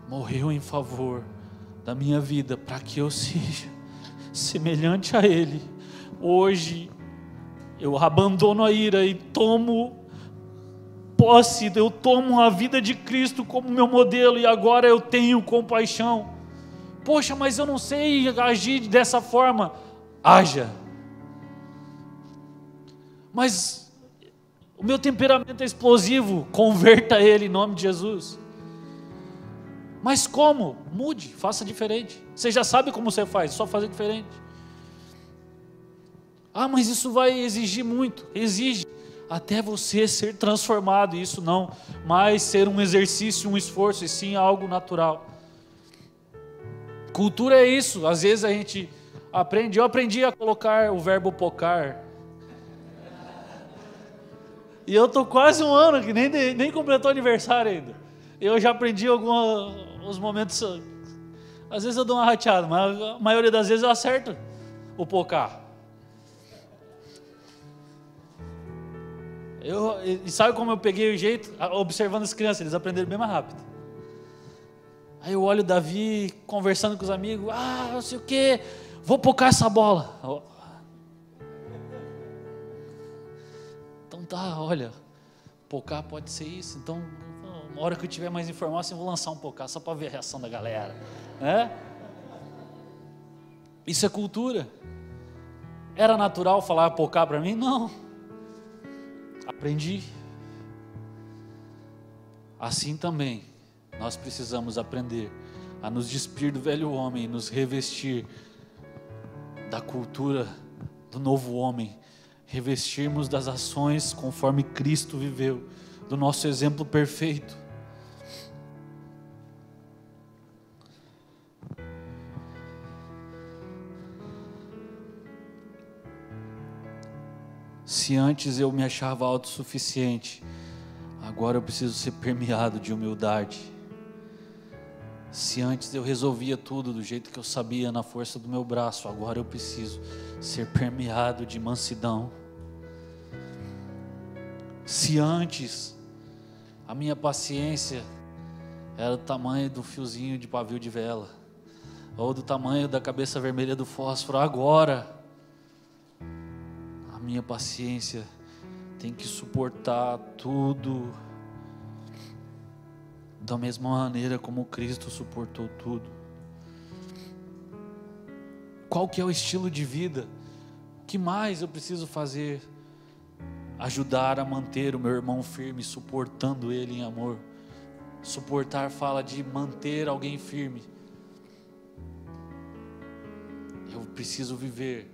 morreu em favor da minha vida, para que eu seja semelhante a Ele. Hoje eu abandono a ira e tomo posse, eu tomo a vida de Cristo como meu modelo, e agora eu tenho compaixão. Poxa, mas eu não sei agir dessa forma. Haja. Mas o meu temperamento é explosivo. Converta ele em nome de Jesus. Mas como? Mude, faça diferente. Você já sabe como você faz, só fazer diferente. Mas isso vai exigir muito. Exige até você ser transformado. Isso não mais ser um exercício, um esforço, e sim algo natural. Cultura é isso. Às vezes a gente aprende. Eu aprendi a colocar o verbo pocar. E eu estou quase um ano que nem completou aniversário ainda. Eu já aprendi alguns momentos. Às vezes eu dou uma rateada, mas a maioria das vezes eu acerto o pocar. E sabe como eu peguei o jeito? Observando as crianças, eles aprenderam bem mais rápido. Aí eu olho o Davi conversando com os amigos: não sei o que, vou pocar essa bola. Então tá, olha, pocar pode ser isso. Então, na hora que eu tiver mais informação, eu vou lançar um pocar só para ver a reação da galera, né? Isso é cultura. Era natural falar pocar para mim? Não. Aprendi. Assim também nós precisamos aprender a nos despir do velho homem e nos revestir da cultura do novo homem, revestirmos das ações conforme Cristo viveu, do nosso exemplo perfeito. Se antes eu me achava autossuficiente, agora eu preciso ser permeado de humildade. Se antes eu resolvia tudo do jeito que eu sabia, na força do meu braço, agora eu preciso ser permeado de mansidão. Se antes a minha paciência era do tamanho do fiozinho de pavio de vela, ou do tamanho da cabeça vermelha do fósforo, agora a minha paciência tem que suportar tudo da mesma maneira como Cristo suportou tudo. Qual que é o estilo de vida? O que mais eu preciso fazer? Ajudar a manter o meu irmão firme, suportando ele em amor. Suportar fala de manter alguém firme. Eu preciso viver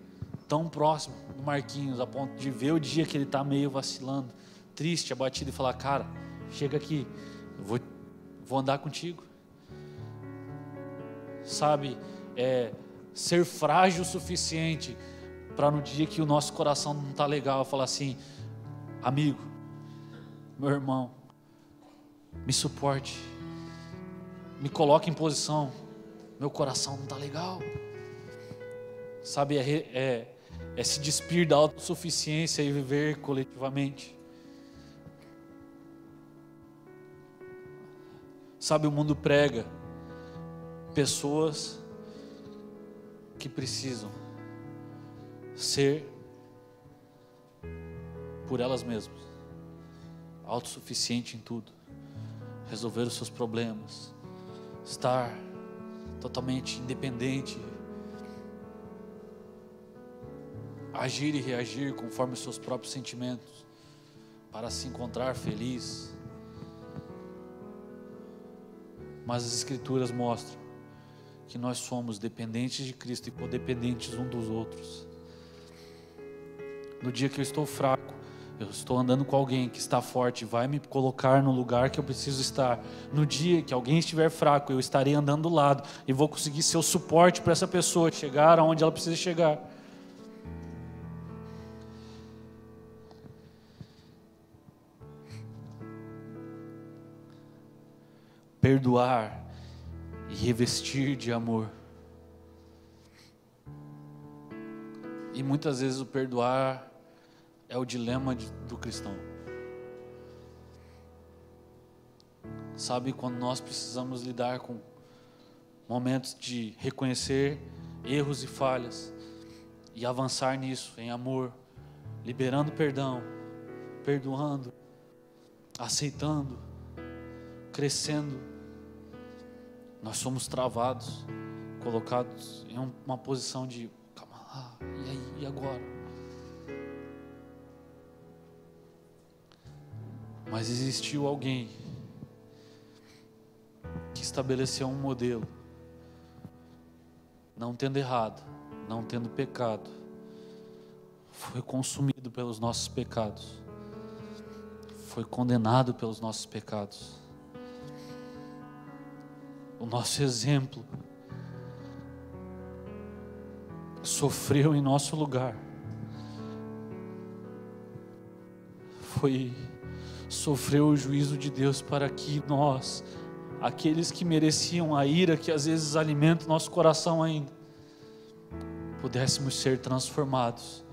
tão próximo do Marquinhos, a ponto de ver o dia que ele está meio vacilando, triste, abatido, e falar: cara, chega aqui, eu vou andar contigo. Sabe, ser frágil o suficiente para no dia que o nosso coração não está legal, falar assim: amigo, meu irmão, me suporte, me coloque em posição, meu coração não está legal. Sabe, se despir da autossuficiência e viver coletivamente. Sabe, o mundo prega pessoas que precisam ser por elas mesmas, autossuficiente em tudo, resolver os seus problemas, estar totalmente independente, agir e reagir conforme os seus próprios sentimentos, para se encontrar feliz. Mas as Escrituras mostram que nós somos dependentes de Cristo e codependentes uns dos outros. No dia que eu estou fraco, eu estou andando com alguém que está forte, vai me colocar no lugar que eu preciso estar. No dia que alguém estiver fraco, eu estarei andando do lado e vou conseguir ser o suporte para essa pessoa chegar aonde ela precisa chegar. Perdoar e revestir de amor. E muitas vezes o perdoar é o dilema do cristão. Sabe, quando nós precisamos lidar com momentos de reconhecer erros e falhas e avançar nisso em amor, liberando perdão, perdoando, aceitando, crescendo, nós somos travados, colocados em uma posição de: calma lá, e aí, e agora? Mas existiu alguém que estabeleceu um modelo, não tendo errado, não tendo pecado, foi consumido pelos nossos pecados, foi condenado pelos nossos pecados. O nosso exemplo sofreu em nosso lugar, sofreu o juízo de Deus para que nós, aqueles que mereciam a ira que às vezes alimenta o nosso coração ainda, pudéssemos ser transformados,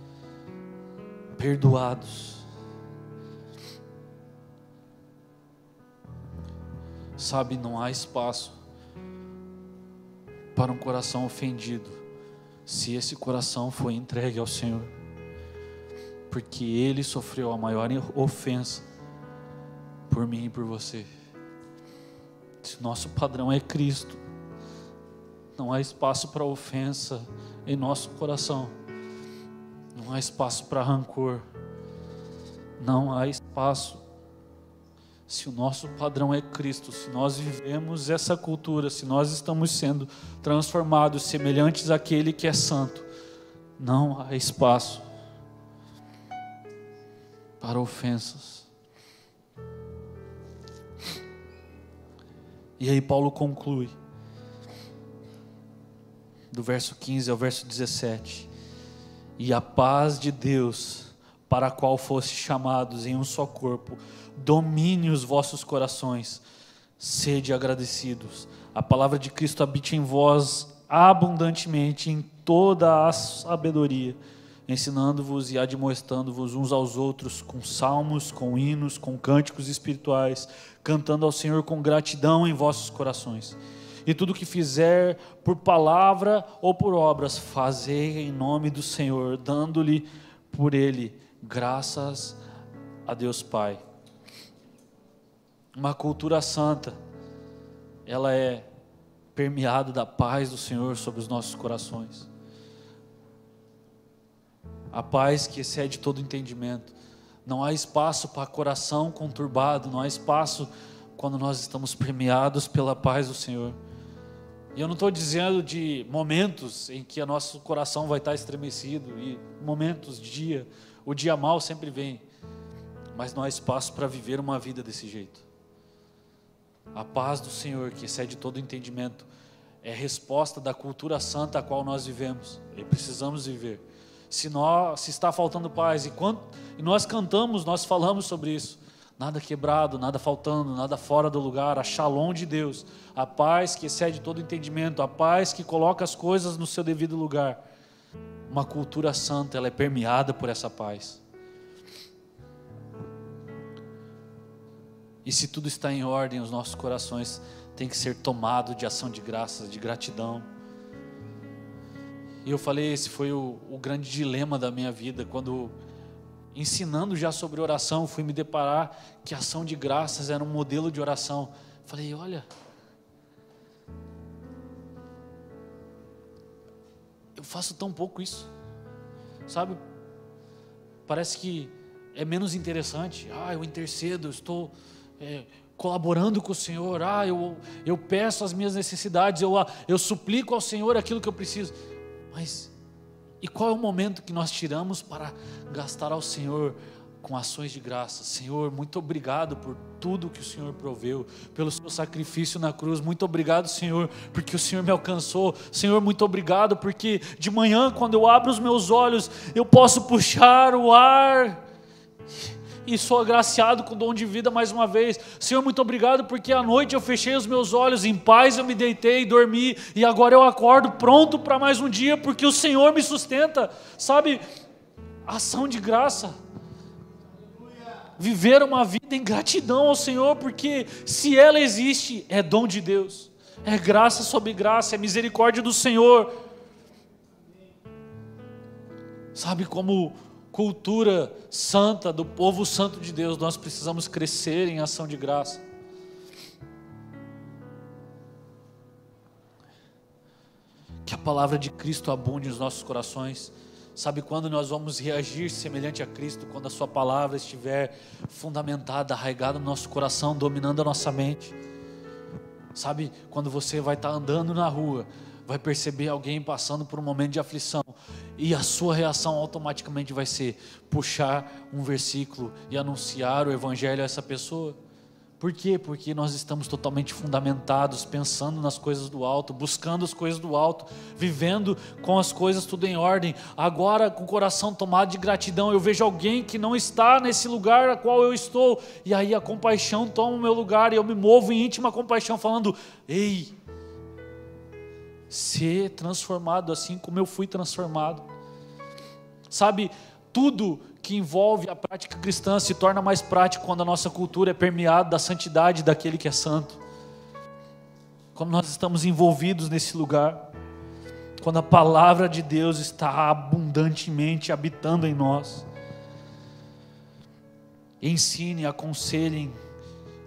perdoados. Sabe, não há espaço para um coração ofendido, se esse coração foi entregue ao Senhor, porque Ele sofreu a maior ofensa por mim e por você. Se nosso padrão é Cristo, não há espaço para ofensa em nosso coração, não há espaço para rancor, não há espaço. Se o nosso padrão é Cristo, se nós vivemos essa cultura, se nós estamos sendo transformados semelhantes àquele que é santo, não há espaço para ofensas. E aí Paulo conclui, do verso 15 ao verso 17: e a paz de Deus, para a qual foste chamados em um só corpo, domine os vossos corações, sede agradecidos. A palavra de Cristo habite em vós abundantemente em toda a sabedoria, ensinando-vos e admoestando-vos uns aos outros com salmos, com hinos, com cânticos espirituais, cantando ao Senhor com gratidão em vossos corações. E tudo que fizer por palavra ou por obras, fazei em nome do Senhor, dando-lhe por ele graças a Deus Pai. Uma cultura santa, ela é permeada da paz do Senhor sobre os nossos corações. A paz que excede todo entendimento. Não há espaço para coração conturbado, não há espaço quando nós estamos permeados pela paz do Senhor. E eu não estou dizendo de momentos em que o nosso coração vai estar estremecido, e momentos, o dia mau sempre vem, mas não há espaço para viver uma vida desse jeito. A paz do Senhor, que excede todo entendimento, é a resposta da cultura santa a qual nós vivemos e precisamos viver. Se está faltando paz, e nós cantamos, nós falamos sobre isso, nada quebrado, nada faltando, nada fora do lugar, a shalom de Deus, a paz que excede todo entendimento, a paz que coloca as coisas no seu devido lugar. Uma cultura santa, ela é permeada por essa paz. E se tudo está em ordem, os nossos corações têm que ser tomados de ação de graças, de gratidão. E eu falei, esse foi o grande dilema da minha vida, quando ensinando já sobre oração, fui me deparar que a ação de graças era um modelo de oração. Falei, olha, eu faço tão pouco isso, sabe? Parece que é menos interessante. Eu intercedo, eu estou colaborando com o Senhor. Eu peço as minhas necessidades, eu suplico ao Senhor aquilo que eu preciso. Mas e qual é o momento que nós tiramos para gastar ao Senhor com ações de graça? Senhor, muito obrigado por tudo que o Senhor proveu, pelo seu sacrifício na cruz. Muito obrigado, Senhor, porque o Senhor me alcançou. Senhor, muito obrigado porque de manhã, quando eu abro os meus olhos, eu posso puxar o ar e sou agraciado com o dom de vida mais uma vez. Senhor, muito obrigado porque à noite eu fechei os meus olhos, em paz eu me deitei, dormi, e agora eu acordo pronto para mais um dia, porque o Senhor me sustenta. Sabe, ação de graça, viver uma vida em gratidão ao Senhor, porque se ela existe, é dom de Deus, é graça sobre graça, é misericórdia do Senhor. Sabe, como cultura santa, do povo santo de Deus, nós precisamos crescer em ação de graça. Que a palavra de Cristo abunde nos nossos corações. Sabe quando nós vamos reagir semelhante a Cristo? Quando a sua palavra estiver fundamentada, arraigada no nosso coração, dominando a nossa mente. Sabe, quando você vai estar andando na rua, vai perceber alguém passando por um momento de aflição, e a sua reação automaticamente vai ser puxar um versículo e anunciar o evangelho a essa pessoa. Por quê? Porque nós estamos totalmente fundamentados, pensando nas coisas do alto, buscando as coisas do alto, vivendo com as coisas tudo em ordem. Agora, com o coração tomado de gratidão, eu vejo alguém que não está nesse lugar a qual eu estou, e aí a compaixão toma o meu lugar, e eu me movo em íntima compaixão, falando, ei, ser transformado assim como eu fui transformado. Sabe, tudo que envolve a prática cristã se torna mais prático quando a nossa cultura é permeada da santidade daquele que é santo. Quando nós estamos envolvidos nesse lugar, quando a palavra de Deus está abundantemente habitando em nós. Ensinem, aconselhem,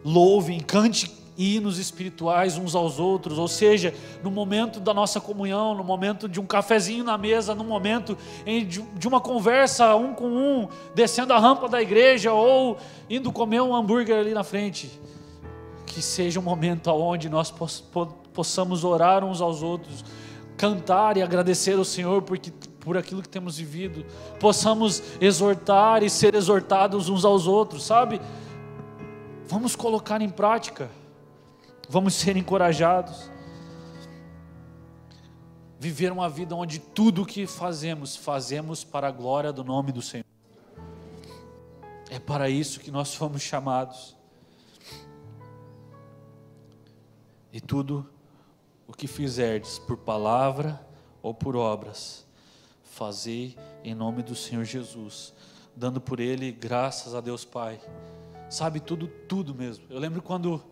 louvem, cante hinos espirituais uns aos outros, ou seja, no momento da nossa comunhão, no momento de um cafezinho na mesa, no momento de uma conversa um com um, descendo a rampa da igreja ou indo comer um hambúrguer ali na frente, que seja um momento onde nós possamos orar uns aos outros, cantar e agradecer ao Senhor por aquilo que temos vivido, possamos exortar e ser exortados uns aos outros, sabe? Vamos colocar em prática, vamos ser encorajados, viver uma vida onde tudo o que fazemos para a glória do nome do Senhor. É para isso que nós fomos chamados. E tudo o que fizerdes, por palavra ou por obras, fazei em nome do Senhor Jesus, dando por Ele graças a Deus Pai. Sabe, tudo mesmo. Eu lembro quando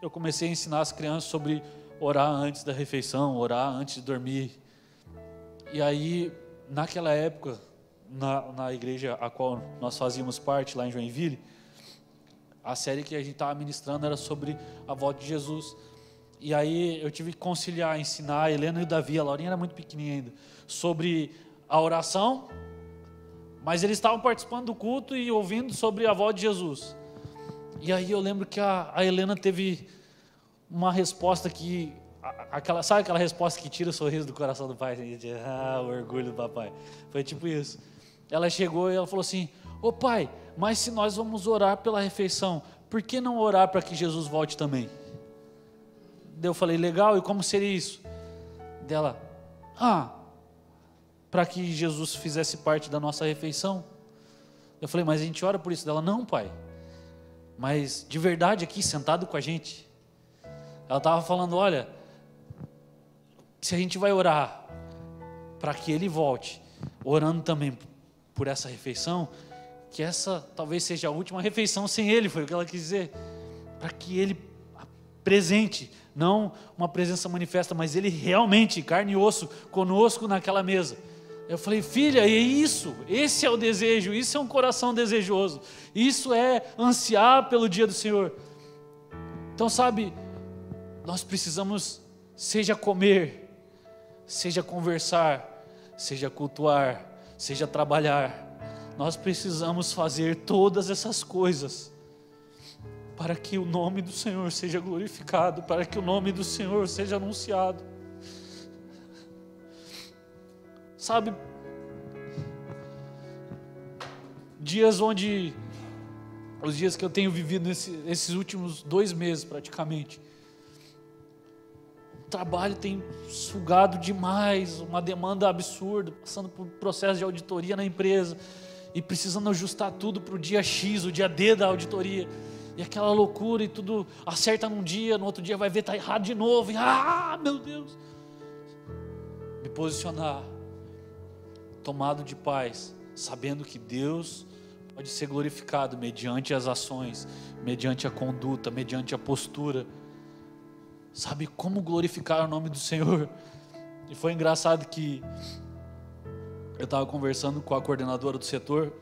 eu comecei a ensinar as crianças sobre orar antes da refeição, orar antes de dormir. E aí, naquela época, na igreja a qual nós fazíamos parte, lá em Joinville, a série que a gente estava ministrando era sobre a volta de Jesus. E aí eu tive que conciliar, ensinar a Helena e o Davi, a Laurinha era muito pequenininha ainda, sobre a oração, mas eles estavam participando do culto e ouvindo sobre a volta de Jesus. E aí eu lembro que a Helena teve uma resposta que, sabe aquela resposta que tira o sorriso do coração do pai? O orgulho do papai. Foi tipo isso. Ela chegou e ela falou assim: ô pai, mas se nós vamos orar pela refeição, por que não orar para que Jesus volte também? Daí eu falei: legal, e como seria isso? Dela: para que Jesus fizesse parte da nossa refeição. Eu falei: mas a gente ora por isso? Dela: não, pai, mas de verdade aqui, sentado com a gente. Ela estava falando: olha, se a gente vai orar para que Ele volte, orando também por essa refeição, que essa talvez seja a última refeição sem Ele, foi o que ela quis dizer, para que Ele presente, não uma presença manifesta, mas Ele realmente, carne e osso, conosco naquela mesa. Eu falei: filha, é isso, esse é o desejo, isso é um coração desejoso, isso é ansiar pelo dia do Senhor. Então, sabe, nós precisamos, seja comer, seja conversar, seja cultuar, seja trabalhar, nós precisamos fazer todas essas coisas para que o nome do Senhor seja glorificado, para que o nome do Senhor seja anunciado. Sabe, dias onde, os dias que eu tenho vivido esses últimos 2 meses praticamente, o trabalho tem sugado demais, uma demanda absurda, passando por processo de auditoria na empresa, e precisando ajustar tudo para o dia X, o dia D da auditoria, e aquela loucura, e tudo acerta num dia, no outro dia vai ver, está errado de novo, e meu Deus, me posicionar, tomado de paz, sabendo que Deus pode ser glorificado mediante as ações, mediante a conduta, mediante a postura. Sabe como glorificar o nome do Senhor? E foi engraçado que eu estava conversando com a coordenadora do setor,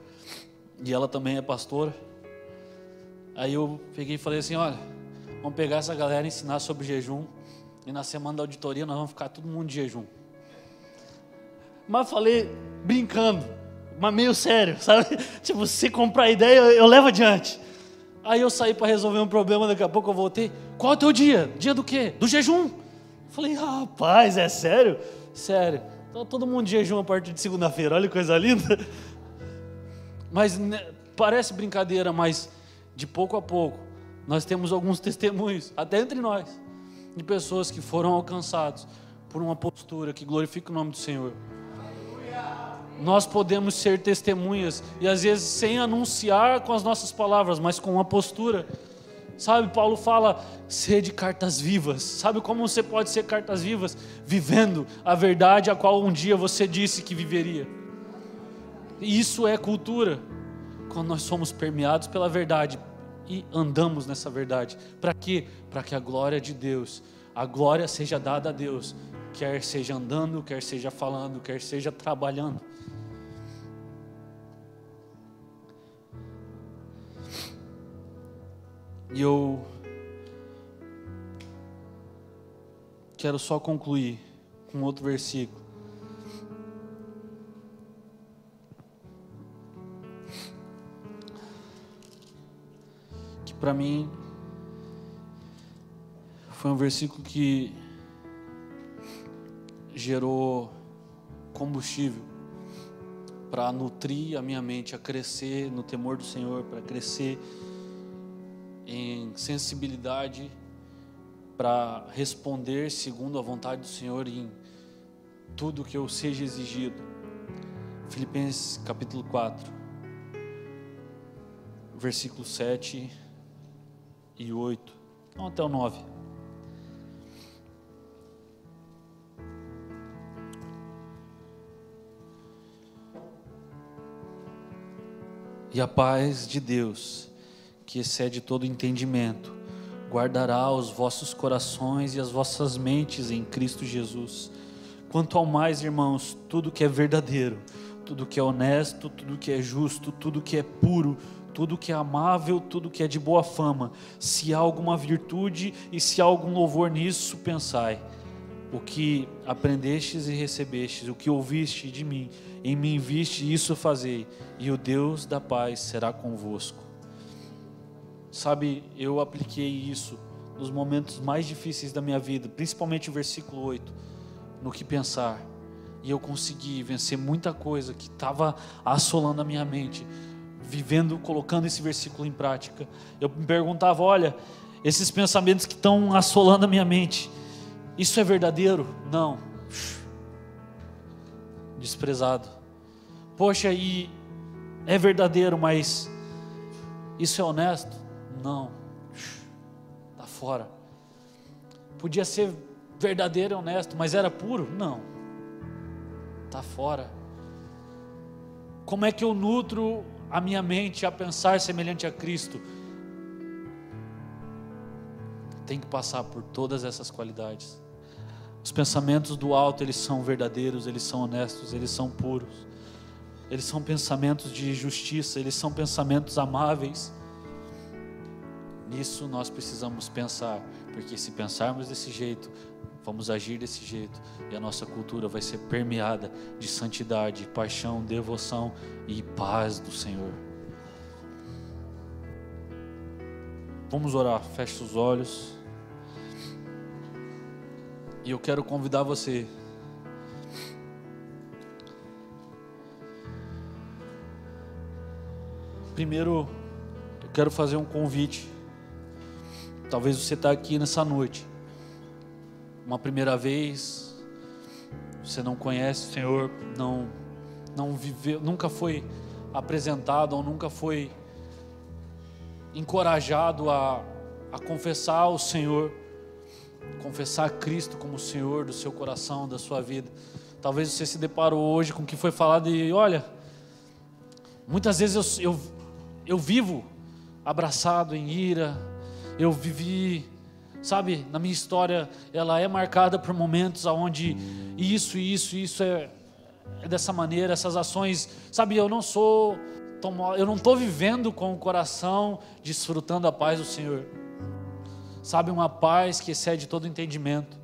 e ela também é pastora. Aí eu peguei e falei assim: olha, vamos pegar essa galera e ensinar sobre jejum, e na semana da auditoria nós vamos ficar todo mundo de jejum. Mas falei brincando, mas meio sério, sabe? Tipo, se comprar a ideia, eu levo adiante. Aí eu saí para resolver um problema, daqui a pouco eu voltei: qual é o teu dia? Dia do quê? Do jejum. Falei: rapaz, é sério? Sério. Então todo mundo de jejum a partir de segunda-feira, olha que coisa linda. Mas parece brincadeira, mas de pouco a pouco nós temos alguns testemunhos, até entre nós, de pessoas que foram alcançados por uma postura que glorifica o nome do Senhor. Nós podemos ser testemunhas, e às vezes sem anunciar com as nossas palavras, mas com uma postura. Sabe, Paulo fala: sede cartas vivas. Sabe como você pode ser cartas vivas? Vivendo a verdade a qual um dia você disse que viveria. E isso é cultura, quando nós somos permeados pela verdade e andamos nessa verdade. Para quê? Para que a glória de Deus, a glória seja dada a Deus, quer seja andando, quer seja falando, quer seja trabalhando. E eu quero só concluir com outro versículo. Que para mim foi um versículo que gerou combustível para nutrir a minha mente, a crescer no temor do Senhor, para crescer em sensibilidade, para responder segundo a vontade do Senhor em tudo que eu seja exigido. Filipenses capítulo 4, versículos 7 e 8, não, até o 9. E a paz de Deus, que excede todo entendimento, guardará os vossos corações e as vossas mentes em Cristo Jesus. Quanto ao mais, irmãos, tudo que é verdadeiro, tudo que é honesto, tudo que é justo, tudo que é puro, tudo que é amável, tudo que é de boa fama, se há alguma virtude e se há algum louvor nisso, pensai. O que aprendestes e recebestes, o que ouviste de mim, em mim viste, isso fazei, e o Deus da paz será convosco. Sabe, eu apliquei isso nos momentos mais difíceis da minha vida, principalmente o versículo 8, no que pensar, e eu consegui vencer muita coisa que estava assolando a minha mente, colocando esse versículo em prática. Eu me perguntava, olha, esses pensamentos que estão assolando a minha mente, isso é verdadeiro? Não. Desprezado. Poxa, e é verdadeiro, mas isso é honesto? Não. Está fora. Podia ser verdadeiro e honesto, mas era puro? Não. Está fora. Como é que eu nutro a minha mente a pensar semelhante a Cristo? Tem que passar por todas essas qualidades. Os pensamentos do alto, eles são verdadeiros, eles são honestos, eles são puros. Eles são pensamentos de justiça, eles são pensamentos amáveis. Nisso nós precisamos pensar, porque se pensarmos desse jeito, vamos agir desse jeito, e a nossa cultura vai ser permeada de santidade, paixão, devoção e paz do Senhor. Vamos orar, feche os olhos. E eu quero convidar você primeiro, eu quero fazer um convite. Talvez você está aqui nessa noite, uma primeira vez, você não conhece o Senhor, não viveu, nunca foi apresentado ou nunca foi encorajado a confessar o Senhor, confessar Cristo como o Senhor do seu coração, da sua vida. Talvez você se deparou hoje com o que foi falado e olha, muitas vezes eu vivo abraçado em ira, eu vivi, sabe, na minha história, ela é marcada por momentos onde isso é dessa maneira, essas ações, sabe, eu não estou vivendo com o coração desfrutando a paz do Senhor, sabe, uma paz que excede todo entendimento.